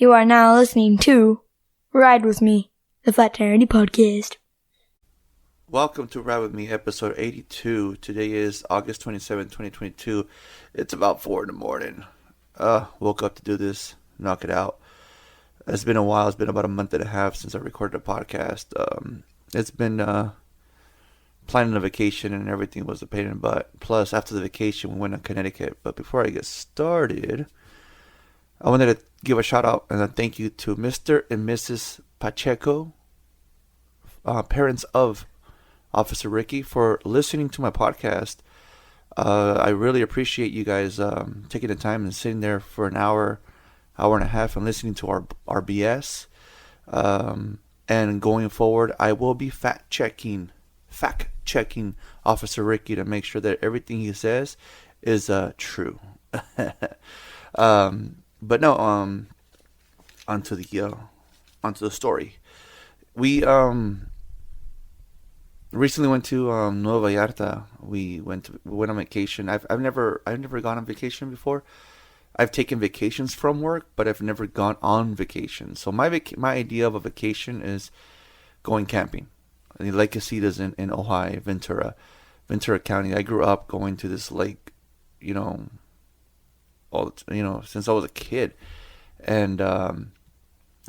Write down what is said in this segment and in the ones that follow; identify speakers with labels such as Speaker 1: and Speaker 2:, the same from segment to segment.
Speaker 1: You are now listening to Ride With Me, the Flat Tire Podcast.
Speaker 2: Welcome to Ride With Me, episode 82. Today is August 27, 2022. It's about 4 in the morning. Woke up to do this, knock it out. It's been a while. It's been about a month and a half since I recorded a podcast. It's been planning a vacation and everything was a pain in the butt. Plus, after the vacation, we went to Connecticut. But before I get started, I wanted to give a shout out and a thank you to Mr. and Mrs. Pacheco, parents of Officer Ricky, for listening to my podcast. I really appreciate you guys taking the time and sitting there for an hour and a half and listening to our BS. And going forward, I will be fact checking Officer Ricky to make sure that everything he says is true. But no, onto the story. We recently went to Nueva Vallarta. We went on vacation. I've never gone on vacation before. I've taken vacations from work, but I've never gone on vacation. So my idea of a vacation is going camping. Lake Casitas in Ojai, Ventura County. I grew up going to this lake, since I was a kid, and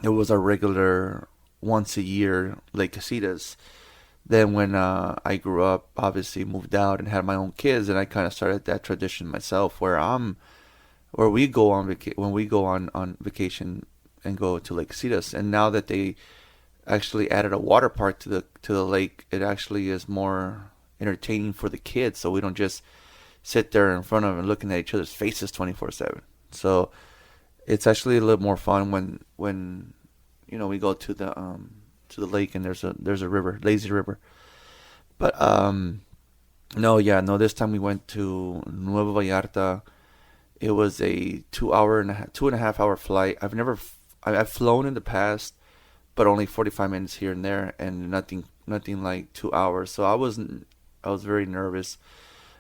Speaker 2: it was a regular once a year Lake Casitas. Then when I grew up, obviously moved out and had my own kids, and I kind of started that tradition myself, where we go on vacation and go to Lake Casitas. And now that they actually added a water park to the lake, it actually is more entertaining for the kids. So we don't just sit there in front of and looking at each other's faces 24/7. So it's actually a little more fun when we go to the lake and there's a river, lazy river. But this time we went to Nueva Vallarta. It was a 2.5 hour flight. I've flown in the past, but only 45 minutes here and there, and nothing like 2 hours. So I was very nervous.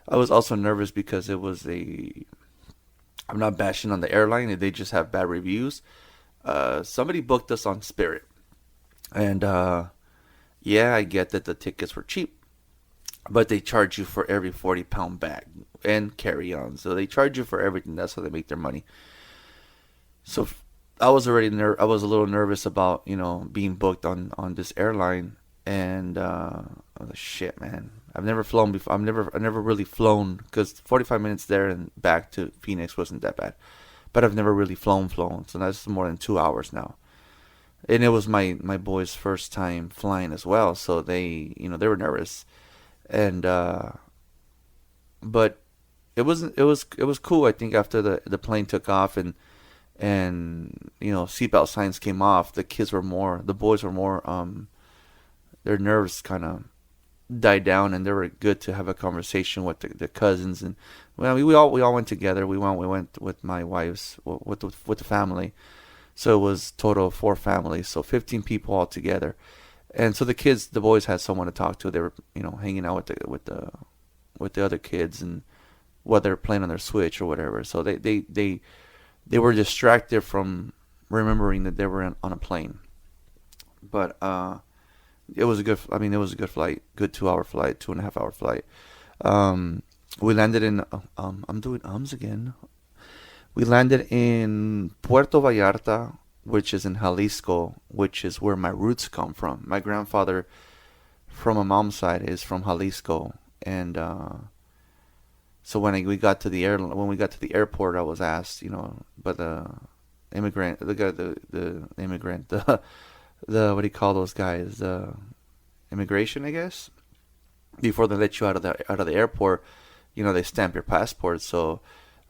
Speaker 2: I was also nervous because I'm not bashing on the airline. They just have bad reviews. Somebody booked us on Spirit. And, I get that the tickets were cheap. But they charge you for every 40-pound bag and carry-on. So they charge you for everything. That's how they make their money. So I was I was a little nervous about, being booked on this airline. And, I was like, shit, man. I've never flown before. I've never really flown, because 45 minutes there and back to Phoenix wasn't that bad. But I've never really flown. So that's more than 2 hours now. And it was my boys' first time flying as well. So they were nervous. And, but it was cool. I think after the plane took off and seatbelt signs came off, the boys were more, their nerves kind of died down, and they were good to have a conversation with the cousins. And we all went together. We went with my wife's with the family. So it was total of 4 families, so 15 people all together. And so the boys had someone to talk to. They were hanging out with the other kids, and whether playing on their Switch or whatever. So they were distracted from remembering that they were on a plane. But it was a good flight, good 2-hour flight, 2.5 hour flight. We landed in I'm doing ums again. We landed in Puerto Vallarta, which is in Jalisco, which is where my roots come from. My grandfather, from my mom's side, is from Jalisco, and so when we got to the airport, I was asked, by the immigrant, what do you call those guys? Immigration, I guess. Before they let you out of the airport, they stamp your passport. So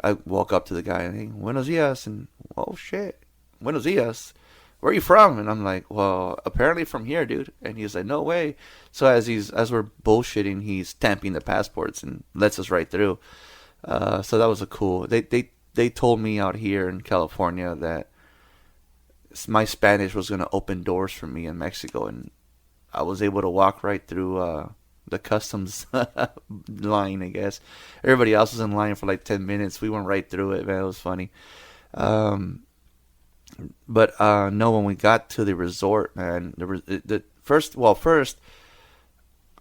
Speaker 2: I walk up to the guy and, hey, buenos dias, and oh shit, buenos dias, where are you from? And I'm like, well, apparently from here, dude. And he's like, no way. So as we're bullshitting, he's stamping the passports and lets us right through. So that was a cool. They told me out here in California that my Spanish was gonna open doors for me in Mexico, and I was able to walk right through the customs line, I guess. Everybody else was in line for like 10 minutes. We went right through it, man. It was funny. But no, when we got to the resort, man, the first,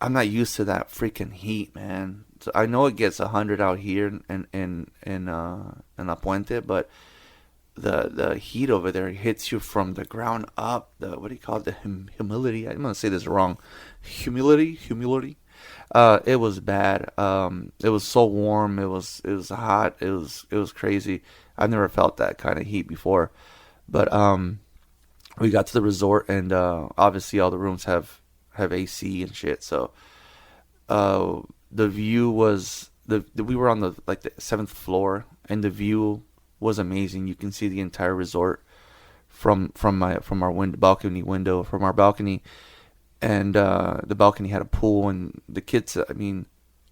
Speaker 2: I'm not used to that freaking heat, man. So I know it gets 100 out here in La Puente, but the heat over there hits you from the ground up. The what do you call it? The humidity. I'm gonna say this wrong. Humidity. It was bad. It was so warm. It was hot. It was crazy. I've never felt that kind of heat before. But we got to the resort, and obviously all the rooms have AC and shit. So the view was we were on the like the seventh floor, and the view was amazing. You can see the entire resort from our balcony window from our balcony, and the balcony had a pool, and the kids. I mean,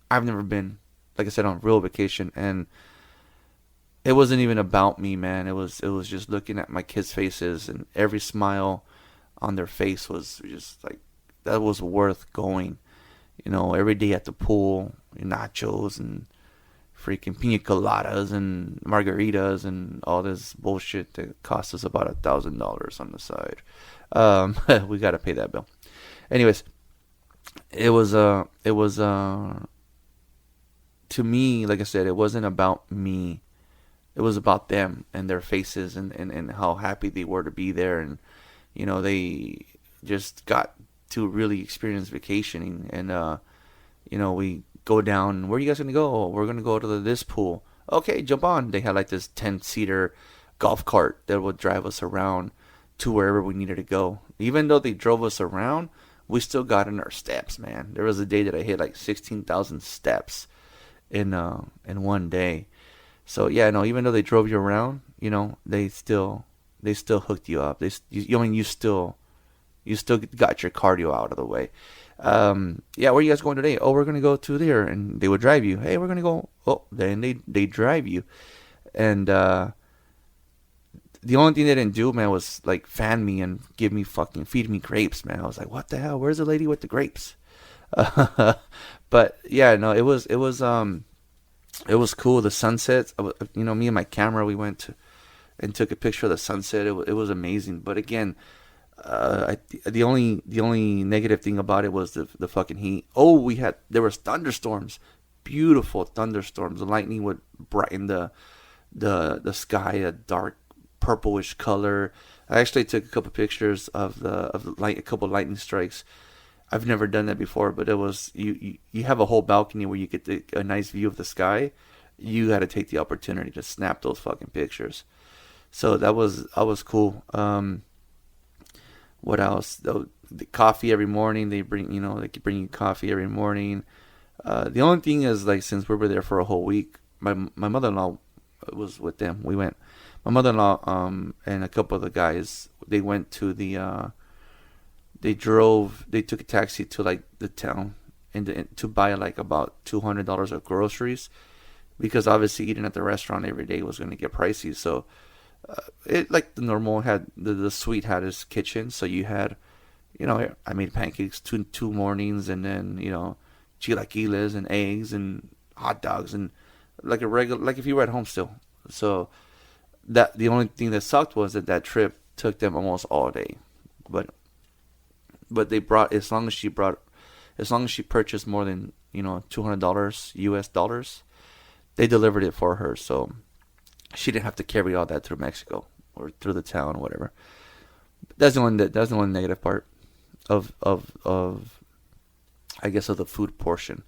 Speaker 2: I've never been, like I said, on real vacation, and it wasn't even about me, man. It was just looking at my kids' faces, and every smile on their face was just like that was worth going. Every day at the pool, nachos and freaking pina coladas and margaritas and all this bullshit that cost us about $1,000 on the side. We got to pay that bill. Anyways, it was to me, like I said, it wasn't about me. It was about them and their faces, and how happy they were to be there, and they just got to really experience vacationing. And we go down. Where are you guys gonna go? We're gonna go to this pool. Okay, jump on. They had like this 10-seater golf cart that would drive us around to wherever we needed to go. Even though they drove us around, we still got in our steps, man. There was a day that I hit like 16,000 steps in one day. So yeah, no. Even though they drove you around, they still hooked you up. I mean, you still got your cardio out of the way. Yeah, where are you guys going today? Oh, we're gonna go to there, and they would drive you. Hey, we're gonna go. Oh, then they drive you, and the only thing they didn't do, man, was like fan me and feed me grapes, man. I was like, what the hell? Where's the lady with the grapes? But yeah, no, it was cool. The sunsets, me and my camera, we went to and took a picture of the sunset. It was amazing. But again, the only negative thing about it was the fucking heat. Oh, there was thunderstorms, beautiful thunderstorms. The lightning would brighten the sky a dark purplish color. I actually took a couple pictures of the light, a couple lightning strikes. I've never done that before, but it was you have a whole balcony where you get a nice view of the sky. You got to take the opportunity to snap those fucking pictures. So that was cool. What else? The coffee every morning. They bring you coffee every morning. The only thing is, like, since we were there for a whole week, my mother-in-law was with them. We went. My mother-in-law and a couple of the guys, they went to they took a taxi to like the town and to buy like about $200 of groceries, because obviously eating at the restaurant every day was going to get pricey. So it, like the normal, had the suite had its kitchen, so you had, I made pancakes two mornings, and then chilaquiles and eggs and hot dogs, and like a regular, like if you were at home still. So that the only thing that sucked was that trip took them almost all day, but they brought, as long as she purchased more than $200 US dollars, they delivered it for her, so she didn't have to carry all that through Mexico or through the town or whatever. That's the only negative part of I guess of the food portion.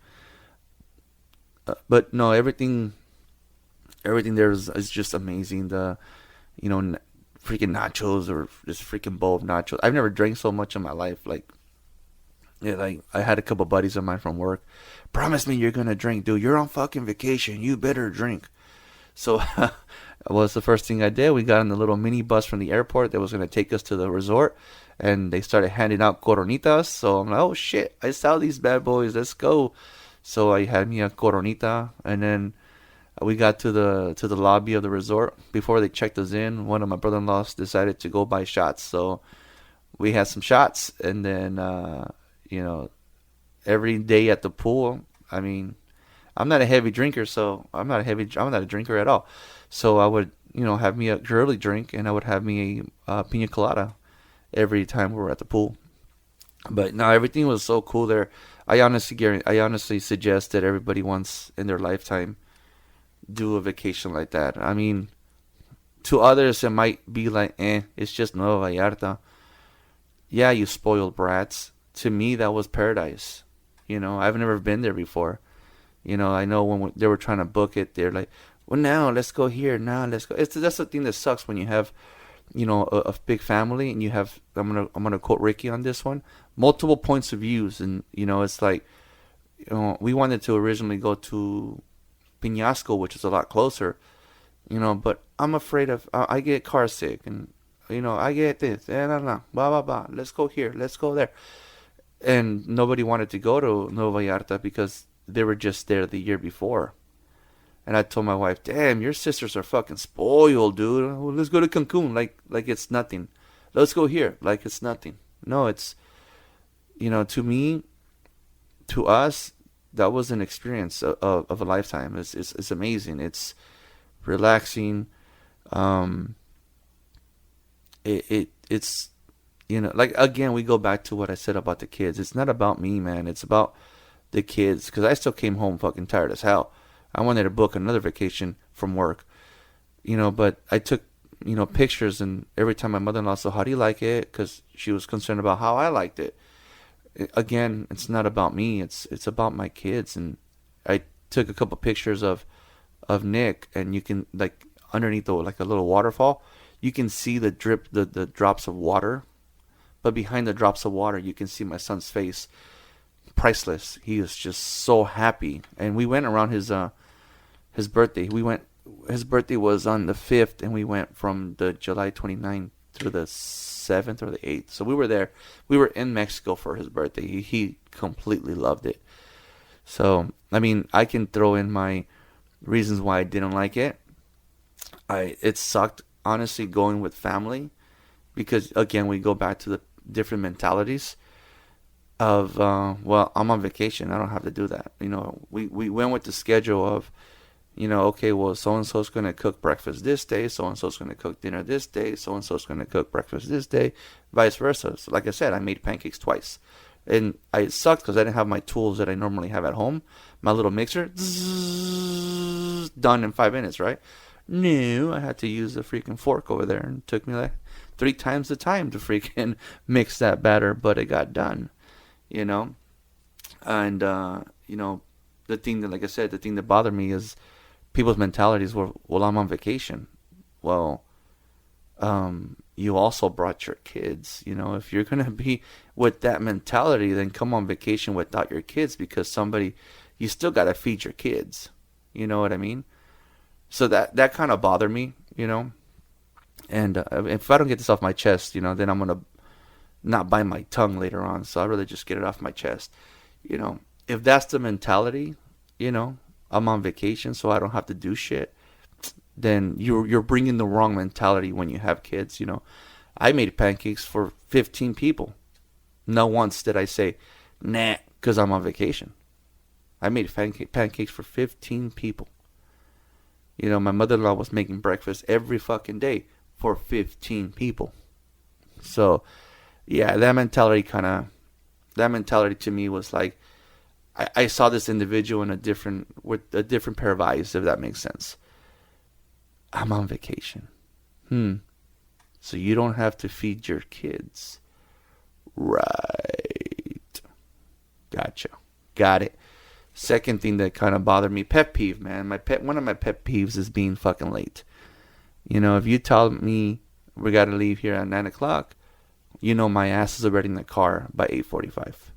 Speaker 2: But no, everything there is just amazing. The freaking nachos, or just freaking bowl of nachos. I've never drank so much in my life. Like, yeah, like I had a couple buddies of mine from work. Promise me you're gonna drink, dude. You're on fucking vacation. You better drink. So, was the first thing I did. We got on the little mini bus from the airport that was gonna take us to the resort, and they started handing out Coronitas. So I'm like, oh shit, I saw these bad boys. Let's go. So I had me a Coronita, and then we got to the lobby of the resort. Before they checked us in, one of my brother-in-laws decided to go buy shots. So we had some shots, and then every day at the pool. I mean, I'm not a heavy drinker, so I'm not a drinker at all. So I would have me a girly drink, and I would have me a pina colada every time we were at the pool. But no, everything was so cool there. I honestly suggest that everybody once in their lifetime do a vacation like that. I mean, to others it might be like, it's just Nueva Vallarta. Yeah, you spoiled brats. To me, that was paradise. I've never been there before. I know when they were trying to book it, they're like, well, now let's go here. Now let's go. That's the thing that sucks when you have, a big family, and you have. I'm gonna quote Ricky on this one. Multiple points of views, and it's like, we wanted to originally go to Peñasco, which is a lot closer, but I'm afraid of I get car sick, and I get this, blah blah blah. Let's go here. Let's go there, and nobody wanted to go to Nueva Vallarta because they were just there the year before. And I told my wife, damn, your sisters are fucking spoiled, dude. Well, let's go to Cancun like it's nothing. Let's go here like it's nothing. No, it's, to me, to us, that was an experience of a lifetime. It's amazing. It's relaxing. It's, like, again, we go back to what I said about the kids. It's not about me, man. It's about the kids. Because I still came home fucking tired as hell. I wanted to book another vacation from work, but I took, pictures, and every time my mother-in-law said, how do you like it? Because she was concerned about how I liked it. Again, it's not about me. It's about my kids. And I took a couple pictures of Nick, and you can, like, underneath like a little waterfall, you can see the drip, the drops of water. But behind the drops of water, you can see my son's face. Priceless. He is just so happy. And we went around his birthday. His birthday was on the 5th, and we went from the July 29th through the 7th or the 8th. So we were there. We were in Mexico for his birthday. He completely loved it. So, I mean, I can throw in my reasons why I didn't like it. It sucked, honestly, going with family, because, again, we go back to the different mentalities of, well, I'm on vacation. I don't have to do that. We went with the schedule of, okay, well, so-and-so's going to cook breakfast this day. So-and-so's going to cook dinner this day. So-and-so's going to cook breakfast this day. Vice versa. So, like I said, I made pancakes twice. And it sucked because I didn't have my tools that I normally have at home. My little mixer, done in 5 minutes, right? No, I had to use the freaking fork over there. And it took me like 3 times the time to freaking mix that batter, but it got done. And, the thing that, like I said, the thing that bothered me is people's mentalities were, well, I'm on vacation. Well, you also brought your kids. If you're going to be with that mentality, then come on vacation without your kids, because you still got to feed your kids. You know what I mean? So that kind of bothered me, and if I don't get this off my chest, then I'm going to not bite my tongue later on. So I'd rather just get it off my chest. If that's the mentality, I'm on vacation so I don't have to do shit, then you're bringing the wrong mentality when you have kids. I made pancakes for 15 people. Not once did I say, nah, because I'm on vacation. I made pancakes for 15 people. My mother-in-law was making breakfast every fucking day for 15 people. So, yeah, that mentality to me was like, I saw this individual with a different pair of eyes, if that makes sense. I'm on vacation. So you don't have to feed your kids. Right. Gotcha. Got it. Second thing that kind of bothered me, pet peeve, man. One of my pet peeves is being fucking late. If you tell me we got to leave here at 9 o'clock, my ass is already in the car by 8:45.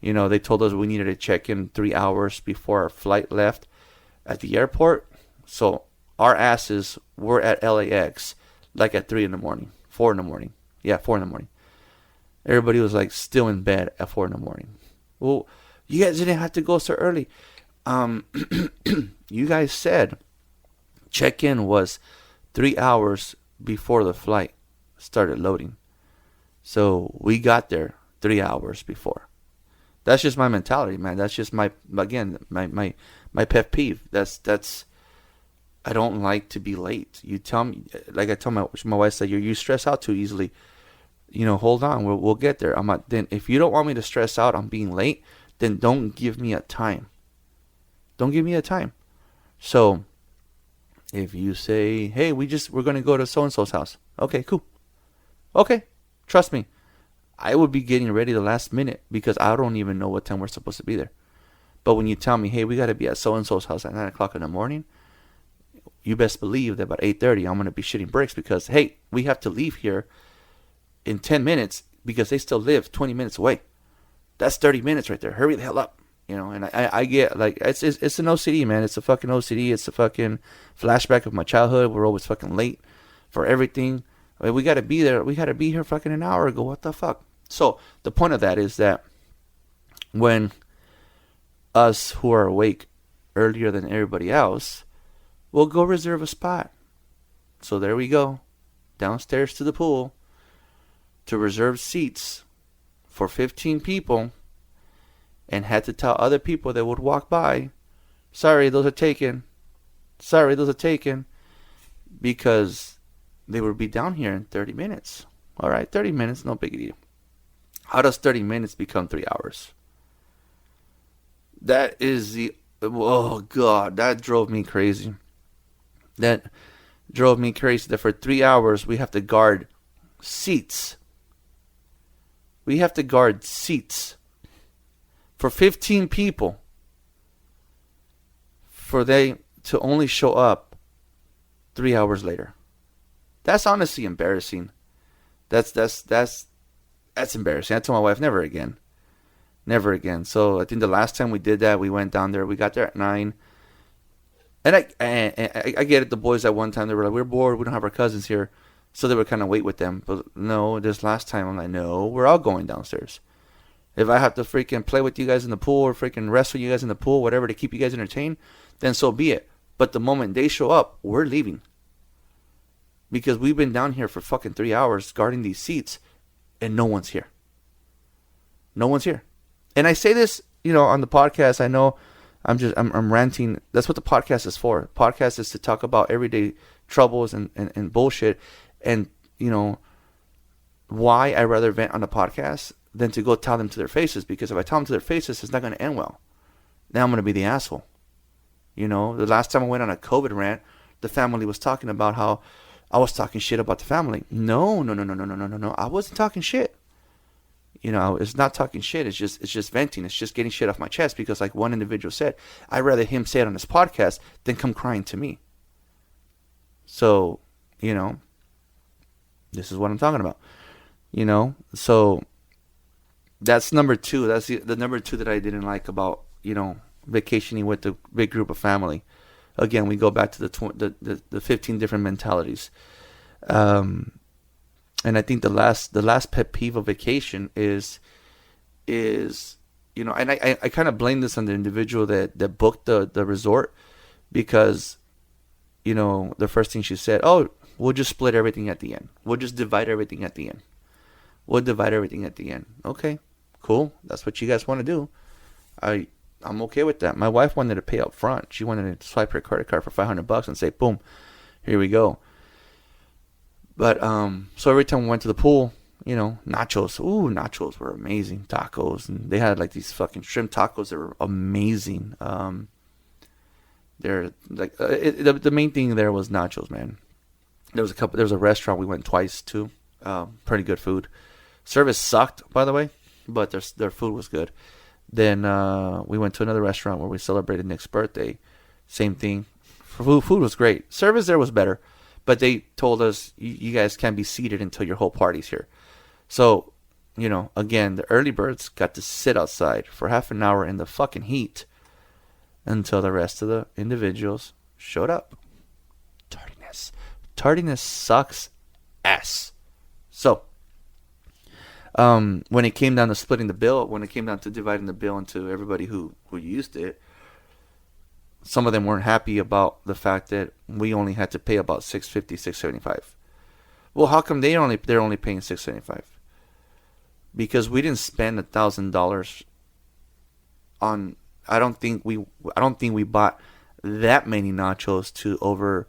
Speaker 2: They told us we needed to check in 3 hours before our flight left at the airport. So our asses were at LAX like at 3 in the morning, 4 in the morning. Yeah, 4 in the morning. Everybody was like still in bed at 4 in the morning. Well, you guys didn't have to go so early. You guys said check-in was 3 hours before the flight started loading. So we got there 3 hours before. That's just my mentality, man. That's just my pet peeve. That's I don't like to be late. You tell me, like I tell my wife, said, you stress out too easily. Hold on, we'll get there. Then if you don't want me to stress out on being late, then don't give me a time. Don't give me a time. So if you say, hey, we're gonna go to so and so's house. Okay, cool. Okay, trust me, I would be getting ready the last minute because I don't even know what time we're supposed to be there. But when you tell me, hey, we gotta be at so and so's house at 9:00 in the morning, you best believe that about 8:30 I'm gonna be shitting bricks because hey, we have to leave here in 10 minutes because they still live 20 minutes away. That's 30 minutes right there. Hurry the hell up. And I get like, it's an OCD, man. It's a fucking OCD. It's a fucking flashback of my childhood. We're always fucking late for everything. I mean, we got to be there. We got to be here fucking an hour ago. What the fuck? So the point of that is that when us who are awake earlier than everybody else, we'll go reserve a spot. So there we go. Downstairs to the pool to reserve seats for 15 people, and had to tell other people that would walk by, sorry, those are taken. Sorry, those are taken. Because they would be down here in 30 minutes. All right, 30 minutes, no big deal. How does 30 minutes become 3 hours? That is oh God, that drove me crazy. That drove me crazy that for 3 hours we have to guard seats. We have to guard seats for 15 people for they to only show up 3 hours later. That's honestly embarrassing. That's embarrassing. I told my wife, never again. Never again. So I think the last time we did that, we went down there. We got there at 9. And I get it. The boys at one time, they were like, we're bored. We don't have our cousins here. So they would kind of wait with them. But no, this last time, I'm like, no, we're all going downstairs. If I have to freaking play with you guys in the pool or freaking wrestle you guys in the pool, whatever, to keep you guys entertained, then so be it. But the moment they show up, we're leaving. Because we've been down here for fucking 3 hours guarding these seats, and no one's here. No one's here. And I say this, on the podcast. I know I'm ranting. That's what the podcast is for. Podcast is to talk about everyday troubles and bullshit. And, why I rather vent on the podcast than to go tell them to their faces. Because if I tell them to their faces, it's not going to end well. Now I'm going to be the asshole. The last time I went on a COVID rant, the family was talking about how I was talking shit about the family. No. I wasn't talking shit. It's not talking shit. It's just venting. It's just getting shit off my chest because, like one individual said, I'd rather him say it on his podcast than come crying to me. So, this is what I'm talking about. So that's number 2. That's the number 2 that I didn't like about, vacationing with the big group of family. Again, we go back to the 15 different mentalities. And I think the last pet peeve of vacation is and I kind of blame this on the individual that booked the resort because, the first thing she said, oh, we'll just split everything at the end. We'll just divide everything at the end. We'll divide everything at the end. Okay, cool. That's what you guys want to do. I'm okay with that. My wife wanted to pay up front. She wanted to swipe her credit card for $500 and say, boom, here we go. But, so every time we went to the pool, nachos. Ooh, nachos were amazing. Tacos. And they had like these fucking shrimp tacos that were amazing. They're like, the main thing there was nachos, man. There was a restaurant we went twice to. Pretty good food. Service sucked, by the way, but their food was good. Then we went to another restaurant where we celebrated Nick's birthday. Same thing. Food was great. Service there was better. But they told us, you guys can't be seated until your whole party's here. So, again, the early birds got to sit outside for half an hour in the fucking heat until the rest of the individuals showed up. Tardiness. Tardiness sucks ass. So, when it came down to splitting the bill, when it came down to dividing the bill into everybody who used it, some of them weren't happy about the fact that we only had to pay about $650, $675. Well, how come they're only paying $675? Because we didn't spend $1,000 on. I don't think we bought that many nachos to overpass.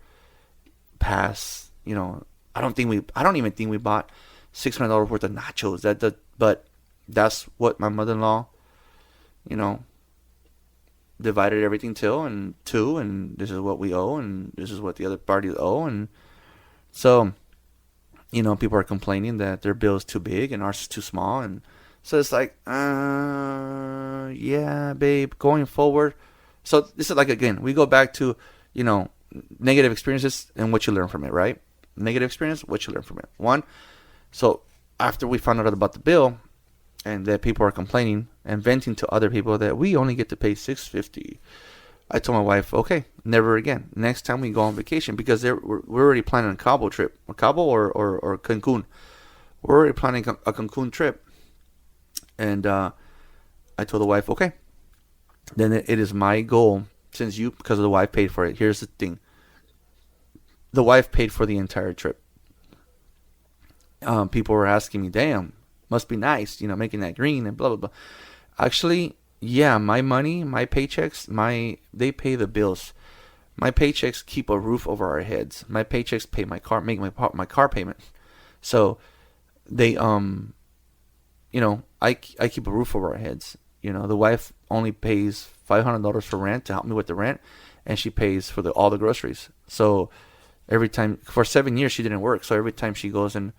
Speaker 2: I don't even think we bought $600 worth of nachos. But that's what my mother-in-law, divided everything and this is what we owe, and this is what the other parties owe, and so, people are complaining that their bill is too big and ours is too small, and so it's like, yeah, babe, going forward. So this is like, again, we go back to, negative experiences and what you learn from it, right? Negative experience, what you learn from it. One, so after we found out about the bill, and that people are complaining and venting to other people that we only get to pay $650. I told my wife, okay, never again. Next time we go on vacation, because we're already planning a Cabo trip, Cabo or Cancun. We're already planning a Cancun trip, and I told the wife, okay, then it is my goal, because the wife paid for it. Here's the thing: the wife paid for the entire trip. People were asking me, damn, must be nice, making that green and blah, blah, blah. Actually, yeah, my money, my paychecks, they pay the bills. My paychecks keep a roof over our heads. My paychecks pay my car, make my car payment. So they, I keep a roof over our heads. The wife only pays $500 for rent to help me with the rent, and she pays for all the groceries. So every time, for 7 years, she didn't work. So every time she goes and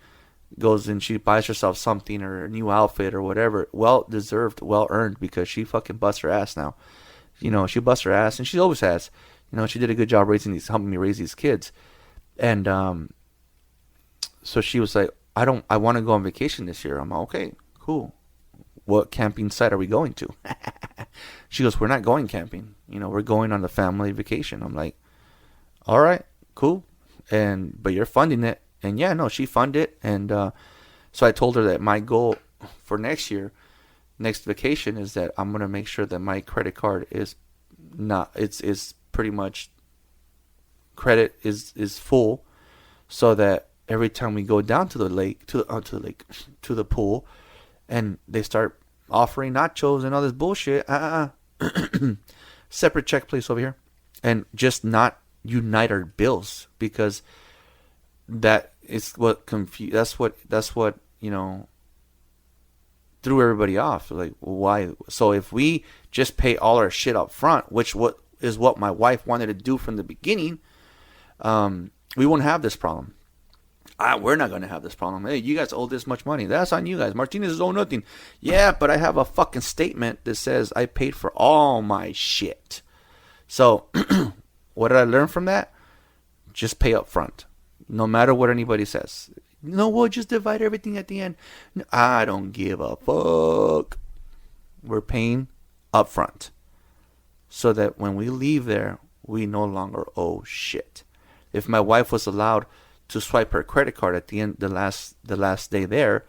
Speaker 2: she buys herself something or a new outfit or whatever, well deserved, well earned, because she fucking busts her ass now. She busts her ass, and she always has. She did a good job helping me raise these kids. And so she was like, I want to go on vacation this year. I'm like, okay, cool. What camping site are we going to? She goes, we're not going camping. We're going on the family vacation. I'm like, all right, cool. But you're funding it. And yeah, no, she funded it. And so I told her that my goal for next vacation, is that I'm going to make sure that my credit card is pretty much, credit is full, so that every time we go down to the pool, and they start offering nachos and all this bullshit, separate check please over here, and just not unite our bills, because that is what that's what threw everybody off. Like, why? So if we just pay all our shit up front, which is what my wife wanted to do from the beginning, we won't have this problem. We're not going to have this problem. Hey, you guys owe this much money. That's on you guys. Martinez is owe nothing. Yeah, but I have a fucking statement that says I paid for all my shit. So what did I learn from that? Just pay up front. No matter what anybody says. We'll just divide everything at the end. I don't give a fuck. We're paying up front, so that when we leave there, we no longer owe shit. If my wife was allowed to swipe her credit card at the end, the last day there,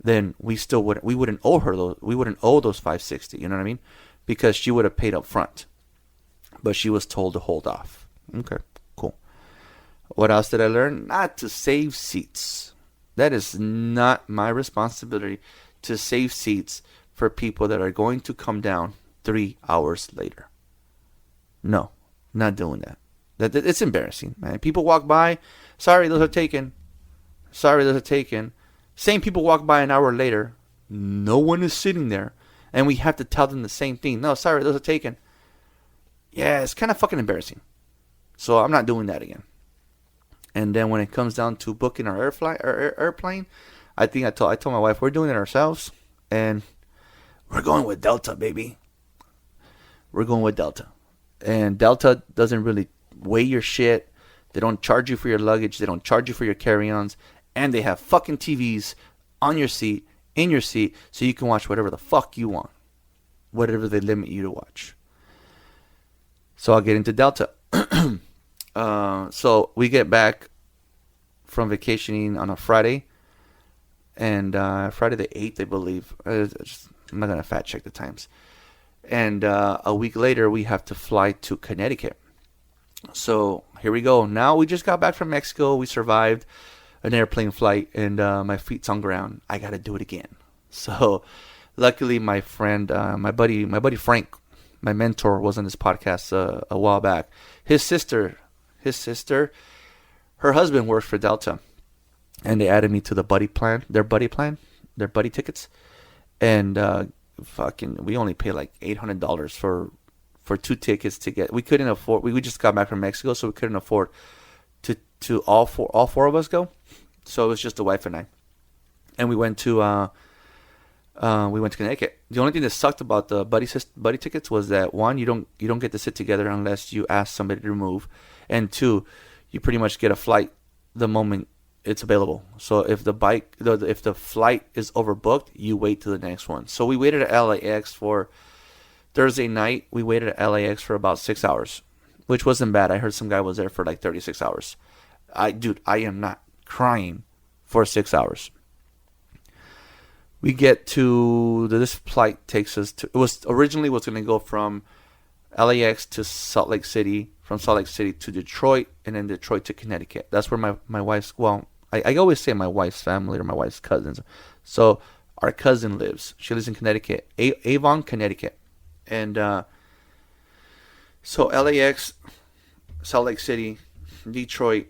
Speaker 2: then we wouldn't owe her those. We wouldn't owe those $560. You know what I mean? Because she would have paid up front, but she was told to hold off. Okay. What else did I learn? Not to save seats. That is not my responsibility to save seats for people that are going to come down 3 hours later. No, not doing that. It's embarrassing, man. People walk by, sorry, those are taken. Sorry, those are taken. Same people walk by an hour later. No one is sitting there, and we have to tell them the same thing. No, sorry, those are taken. Yeah, it's kind of fucking embarrassing. So I'm not doing that again. And then when it comes down to booking our airplane, I think I told my wife, we're doing it ourselves, and we're going with Delta, baby. We're going with Delta. And Delta doesn't really weigh your shit. They don't charge you for your luggage. They don't charge you for your carry-ons. And they have fucking TVs on your seat, in your seat, so you can watch whatever the fuck you want. Whatever they limit you to watch. So I'll get into Delta. So we get back from vacationing on a Friday, and Friday the 8th, I believe. I'm not going to fact check the times. And a week later, we have to fly to Connecticut. So here we go. Now we just got back from Mexico. We survived an airplane flight, and my feet's on ground. I got to do it again. So luckily, my friend, my buddy Frank, my mentor was on this podcast a while back. His sister, her husband worked for Delta, and they added me to the buddy plan, their buddy tickets, and we only paid like $800 for 2 tickets to get. We couldn't afford. We just got back from Mexico, so we couldn't afford to all four of us go. So it was just the wife and I, and we went to Connecticut. The only thing that sucked about the buddy tickets was that, one, you don't get to sit together unless you ask somebody to move, and two, you pretty much get a flight the moment it's available. So if the flight is overbooked, you wait to the next one. So we waited at LAX for Thursday night. We waited at LAX for about 6 hours, which wasn't bad. I heard some guy was there for like 36 hours. I am not crying for 6 hours. We get to this flight takes us to. It was originally was going to go from LAX to Salt Lake City, from Salt Lake City to Detroit, and then Detroit to Connecticut. That's where my wife's. Well, I always say my wife's family or my wife's cousins. So our cousin lives. She lives in Connecticut, Avon, Connecticut, and so LAX, Salt Lake City, Detroit,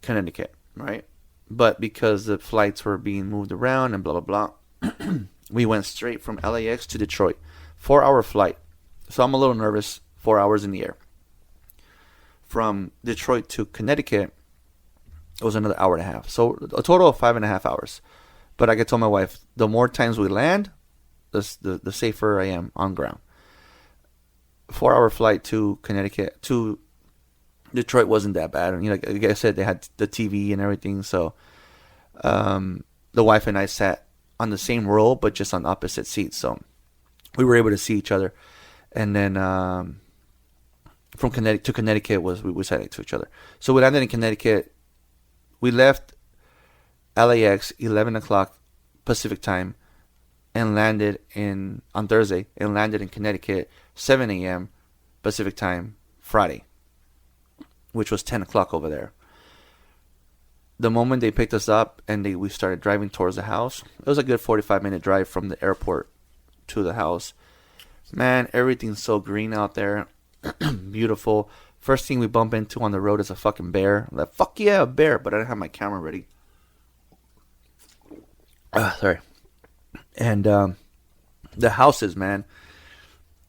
Speaker 2: Connecticut, right? But because the flights were being moved around and blah, blah, blah, we went straight from LAX to Detroit. 4-hour flight. So I'm a little nervous. 4 hours in the air. From Detroit to Connecticut, it was another hour and a half. So a total of 5.5 hours. But like I told my wife, the more times we land, the safer I am on ground. 4-hour flight to Connecticut, to Detroit wasn't that bad. And, like I said, they had the TV and everything. So the wife and I sat on the same row, but just on opposite seats. So we were able to see each other. And then from Connecticut to Connecticut we sat next to each other. So we landed in Connecticut. We left LAX 11 o'clock Pacific time and landed on Thursday and landed in Connecticut 7 a.m. Pacific time Friday, which was 10 o'clock over there. The moment they picked us up and we started driving towards the house, it was a good 45-minute drive from the airport to the house. Man, everything's so green out there. Beautiful. First thing we bump into on the road is a fucking bear. I'm like, fuck yeah, a bear. But I didn't have my camera ready. Sorry. And the houses, man.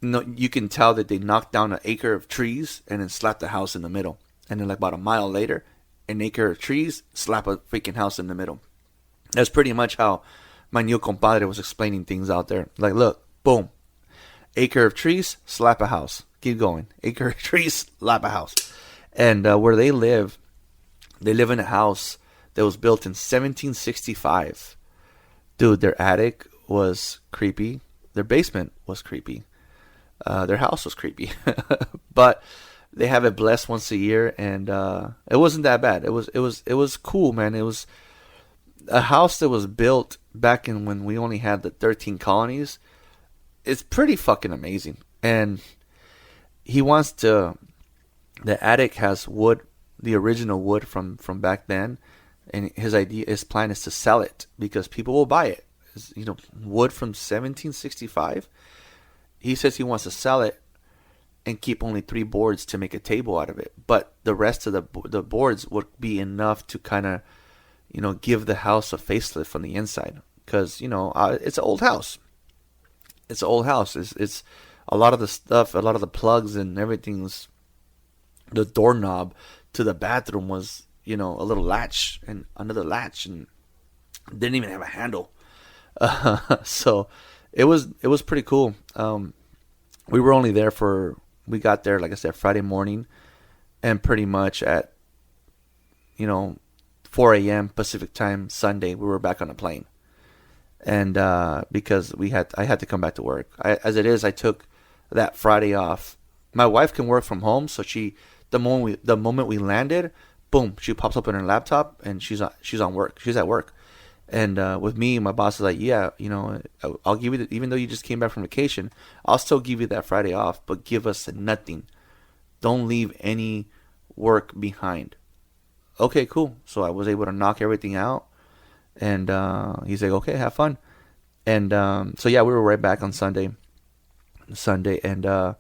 Speaker 2: You can tell that they knocked down an acre of trees and then slapped the house in the middle. And then like about a mile later, an acre of trees, slap a freaking house in the middle. That's pretty much how my new compadre was explaining things out there. Like, look, boom. Acre of trees, slap a house. Keep going. Acre of trees, slap a house. And where they live in a house that was built in 1765. Dude, their attic was creepy. Their basement was creepy. Their house was creepy. But they have it blessed once a year, and it wasn't that bad. It was cool, man. It was a house that was built back in when we only had the 13 colonies. It's pretty fucking amazing. And the attic has wood, the original wood from back then, and his plan is to sell it because people will buy it. Wood from 1765. He says he wants to sell it and keep only 3 boards to make a table out of it. But the rest of the boards would be enough to kind of, give the house a facelift from the inside. Because, it's an old house. It's an old house. It's a lot of the stuff, a lot of the plugs and everything's, the doorknob to the bathroom was, a little latch and another latch and didn't even have a handle. So it was pretty cool. We were only there we got there, like I said, Friday morning, and pretty much at, 4 a.m. Pacific time, Sunday, we were back on a plane. And because I had to come back to work. As it is, I took that Friday off. My wife can work from home, so the moment we landed, boom, she pops up on her laptop and she's on work. She's at work. And with me, my boss is like, yeah, I'll give you even though you just came back from vacation, I'll still give you that Friday off, but give us nothing. Don't leave any work behind. Okay, cool. So I was able to knock everything out. And he's like, okay, have fun. And so yeah, we were right back on Sunday. Sunday, and what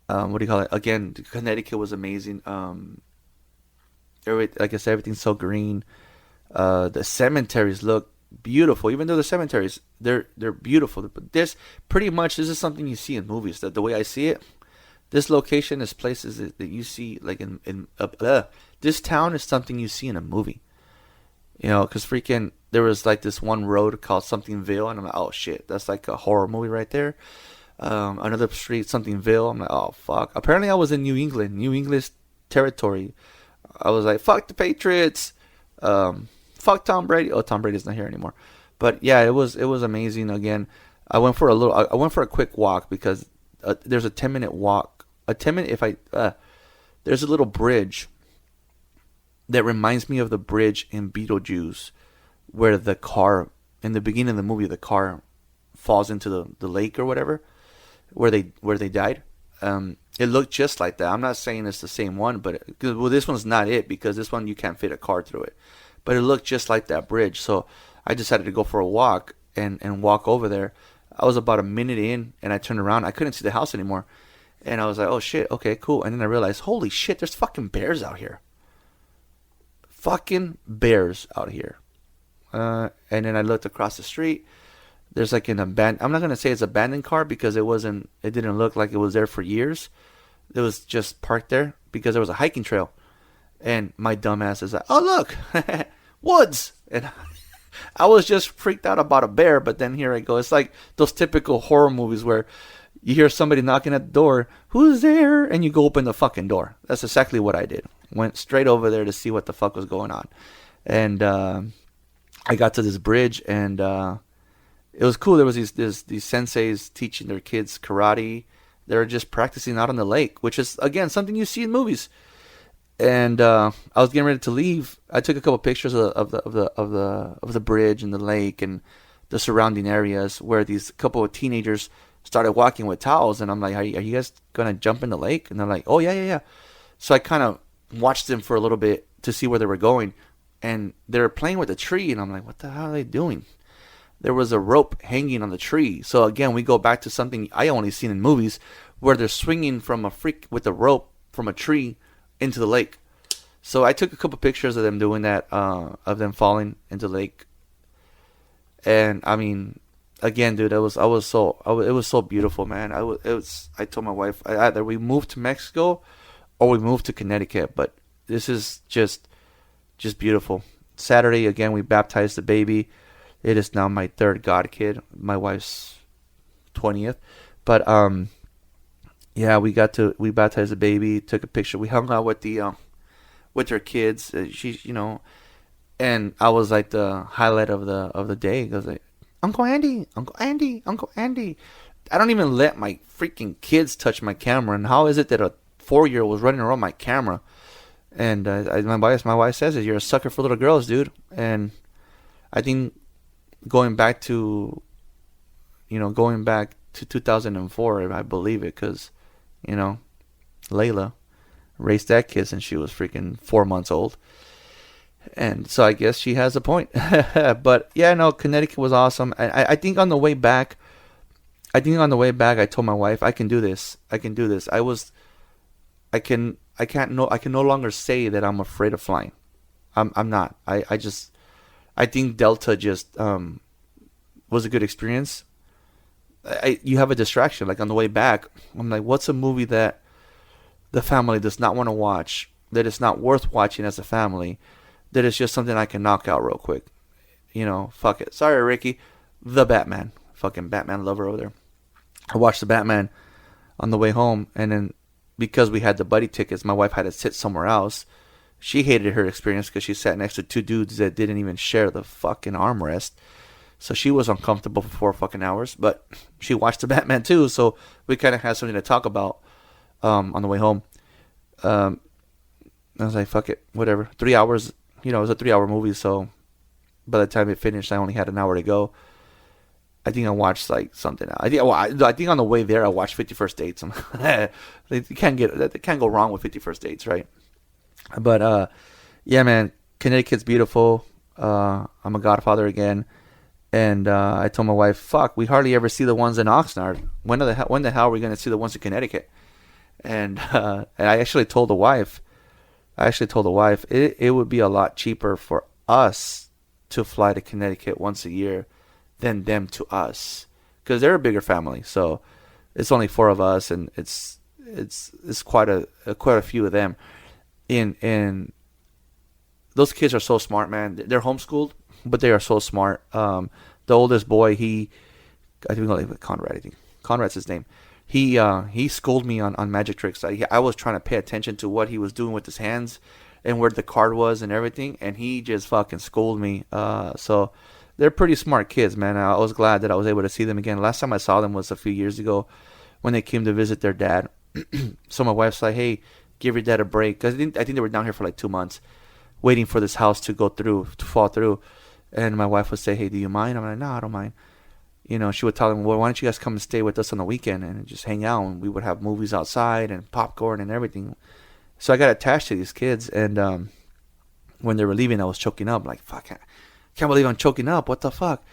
Speaker 2: do you call it? Again, Connecticut was amazing. Like I said, everything's so green. The cemeteries look beautiful, even though the cemeteries they're beautiful. But this is something you see in movies. That the way I see it, this location, this places that you see like this town is something you see in a movie. You know, because freaking there was like this one road called Somethingville, and I'm like, oh shit, that's like a horror movie right there. Another street, Somethingville. I'm like, oh fuck. Apparently, I was in New England territory. I was like, fuck the Patriots. Fuck Tom Brady. Oh, Tom Brady's not here anymore. But yeah, it was amazing. Again, I went for a quick walk because there's a 10-minute walk. A 10-minute there's a little bridge that reminds me of the bridge in Beetlejuice, where the car in the beginning of the movie, the car falls into the lake or whatever, where they died. It looked just like that. I'm not saying it's the same one, but this one's not it, because this one you can't fit a car through it. But it looked just like that bridge. So I decided to go for a walk and walk over there. I was about a minute in, and I turned around. I couldn't see the house anymore. And I was like, oh shit, okay, cool. And then I realized, holy shit, there's fucking bears out here. Fucking bears out here. And then I looked across the street. There's like an abandoned, I'm not going to say it's abandoned car, because it didn't look like it was there for years. It was just parked there because there was a hiking trail. And my dumbass is like, oh look, woods. And I was just freaked out about a bear, but then here I go. It's like those typical horror movies where you hear somebody knocking at the door, who's there? And you go open the fucking door. That's exactly what I did. Went straight over there to see what the fuck was going on. And I got to this bridge, and it was cool. There was these senseis teaching their kids karate. They were just practicing out on the lake, which is, again, something you see in movies. And I was getting ready to leave. I took a couple pictures of the bridge and the lake and the surrounding areas, where these couple of teenagers started walking with towels. And I'm like, are you guys gonna jump in the lake? And they're like, oh yeah. So I kind of watched them for a little bit to see where they were going, and they're playing with a tree. And I'm like, what the hell are they doing? There was a rope hanging on the tree. So again, we go back to something I only seen in movies, where they're swinging from with a rope from a tree into the lake. So I took a couple pictures of them doing that, of them falling into the lake. And I mean, again, dude, it was so beautiful, man. I told my wife, either we move to Mexico or we move to Connecticut, but this is just beautiful. Saturday, again, we baptized the baby. It is now my third god kid. My wife's 20th. But yeah, we baptized the baby, took a picture. We hung out with her kids. She's, and I was like the highlight of the day. I was like, Uncle Andy, Uncle Andy, Uncle Andy. I don't even let my freaking kids touch my camera. And how is it that a 4-year-old was running around my camera? And my wife says it. You're a sucker for little girls, dude. And I think going back to 2004, I believe it, because Layla raised that kid since she was freaking 4 months old. And so I guess she has a point. But yeah, no, Connecticut was awesome. I think on the way back, I told my wife, I can do this. I can no longer say that I'm afraid of flying. I'm not. I think Delta just was a good experience. You have a distraction. Like on the way back, I'm like, what's a movie that the family does not want to watch, that it's not worth watching as a family, that it's just something I can knock out real quick? Fuck it. Sorry, Ricky. The Batman. Fucking Batman lover over there. I watched the Batman on the way home, and then because we had the buddy tickets, my wife had to sit somewhere else. She hated her experience because she sat next to two dudes that didn't even share the fucking armrest. So she was uncomfortable for 4 fucking hours. But she watched the Batman too, so we kind of had something to talk about on the way home. I was like, fuck it, whatever. 3 hours, it was a 3-hour movie, so by the time it finished, I only had an hour to go. I think I watched like something. I think on the way there, I watched 50 First Dates. They can't go wrong with 50 First Dates, right? But yeah, man, Connecticut's beautiful. I'm a godfather again, And I told my wife, "Fuck, we hardly ever see the ones in Oxnard. When the hell are we gonna see the ones in Connecticut?" And I actually told the wife. It would be a lot cheaper for us to fly to Connecticut once a year than them to us, because they're a bigger family. So it's only four of us, and it's quite a few of them. And those kids are so smart, man. They're homeschooled, but they are so smart. The oldest boy, I think we call him Conrad. I think Conrad's his name. He schooled me on magic tricks. I was trying to pay attention to what he was doing with his hands and where the card was and everything, and he just fucking schooled me. So they're pretty smart kids, man. I was glad that I was able to see them again. Last time I saw them was a few years ago when they came to visit their dad. So my wife's like, "Hey, give your dad a break," because I think they were down here for like 2 months, waiting for this house to fall through. And my wife would say, "Hey, do you mind?" I'm like, "No, I don't mind." She would tell them, "Well, why don't you guys come and stay with us on the weekend and just hang out?" And we would have movies outside and popcorn and everything. So I got attached to these kids. And when they were leaving, I was choking up. Like, fuck, I can't believe I'm choking up. What the fuck?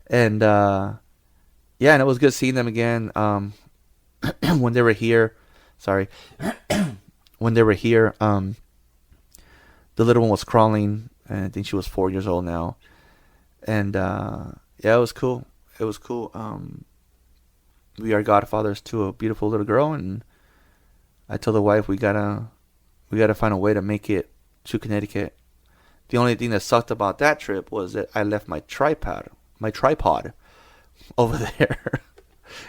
Speaker 2: And yeah, and it was good seeing them again. When they were here, sorry, when they were here, the little one was crawling, and I think she was 4 years old now. And yeah, it was cool. It was cool. We are godfathers to a beautiful little girl, and I told the wife we gotta find a way to make it to Connecticut. The only thing that sucked about that trip was that I left my tripod over there.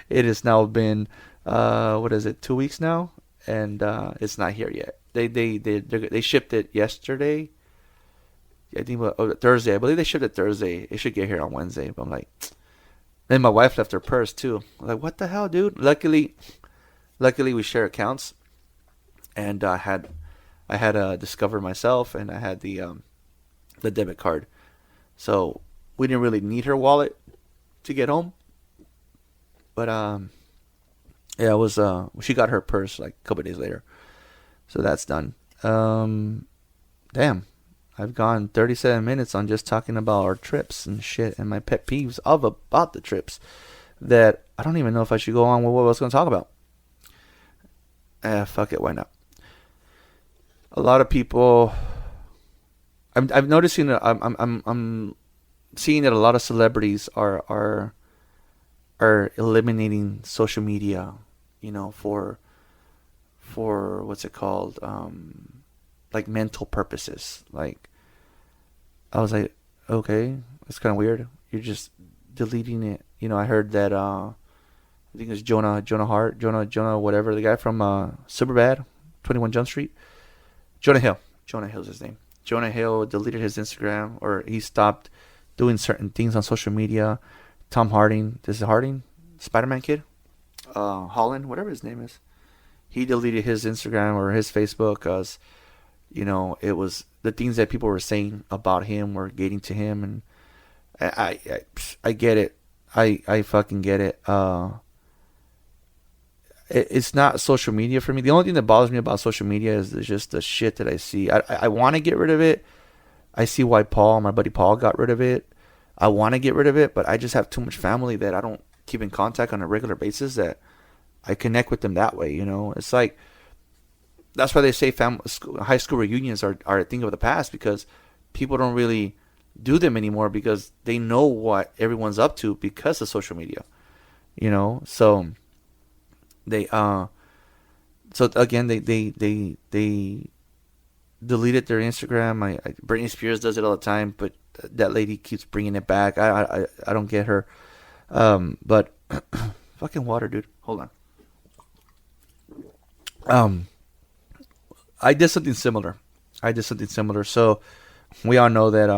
Speaker 2: It has now been 2 weeks now, and it's not here yet. They shipped it yesterday. I think Thursday. I believe they shipped it Thursday. It should get here on Wednesday. But I'm like, then my wife left her purse too. I'm like, what the hell, dude? Luckily we share accounts, and I had Discover myself, and I had the debit card, so we didn't really need her wallet to get home. But yeah, it was she got her purse like a couple of days later, so that's done. Damn. I've gone 37 minutes on just talking about our trips and shit and my pet peeves about the trips that I don't even know if I should go on with what I was going to talk about. Fuck it, why not? A lot of people, I'm noticing that I'm seeing that a lot of celebrities are eliminating social media, for what's it called, like mental purposes. Like, I was like, okay, it's kind of weird. You're just deleting it. I heard that I think it's Jonah Hart, whatever, the guy from Superbad, 21 Jump Street. Jonah Hill's his name. Jonah Hill deleted his Instagram, or he stopped doing certain things on social media. Tom Harding, Spider-Man kid, Holland, whatever his name is. He deleted his Instagram or his Facebook because, it was the things that people were saying about him were getting to him, and I get it. I fucking get it. It's not social media for me. The only thing that bothers me about social media is just the shit that I see. I want to get rid of it. I see why my buddy Paul got rid of it. I want to get rid of it, but I just have too much family that I don't keep in contact on a regular basis that I connect with them that way. It's like, that's why they say high school reunions are a thing of the past, because people don't really do them anymore because they know what everyone's up to because of social media. So they they deleted their Instagram. Britney Spears does it all the time, but that lady keeps bringing it back. I don't get her. But fucking water, dude. Hold on. I did something similar. So we all know that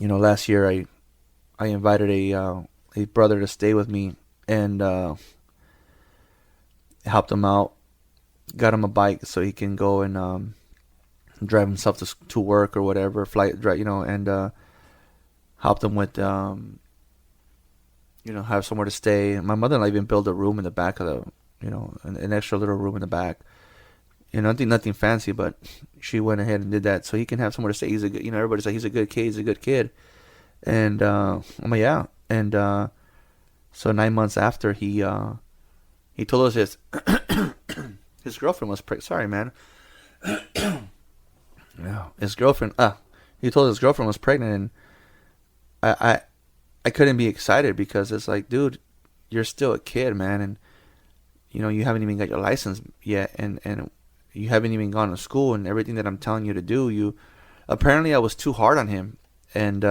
Speaker 2: last year I invited a brother to stay with me, and helped him out, got him a bike so he can go and drive himself to work or whatever, and helped him with have somewhere to stay. My mother-in-law even built a room in the back of an extra little room in the back. Nothing fancy, but she went ahead and did that so he can have somewhere to stay. He's a good, everybody's like, he's a good kid. And I'm like, yeah. And so 9 months after, he told us his girlfriend was pregnant. Sorry, man. Yeah, his girlfriend. He told his girlfriend was pregnant, and I couldn't be excited because it's like, dude, you're still a kid, man, and you haven't even got your license yet, and you haven't even gone to school, and everything that I'm telling you to do, apparently I was too hard on him, and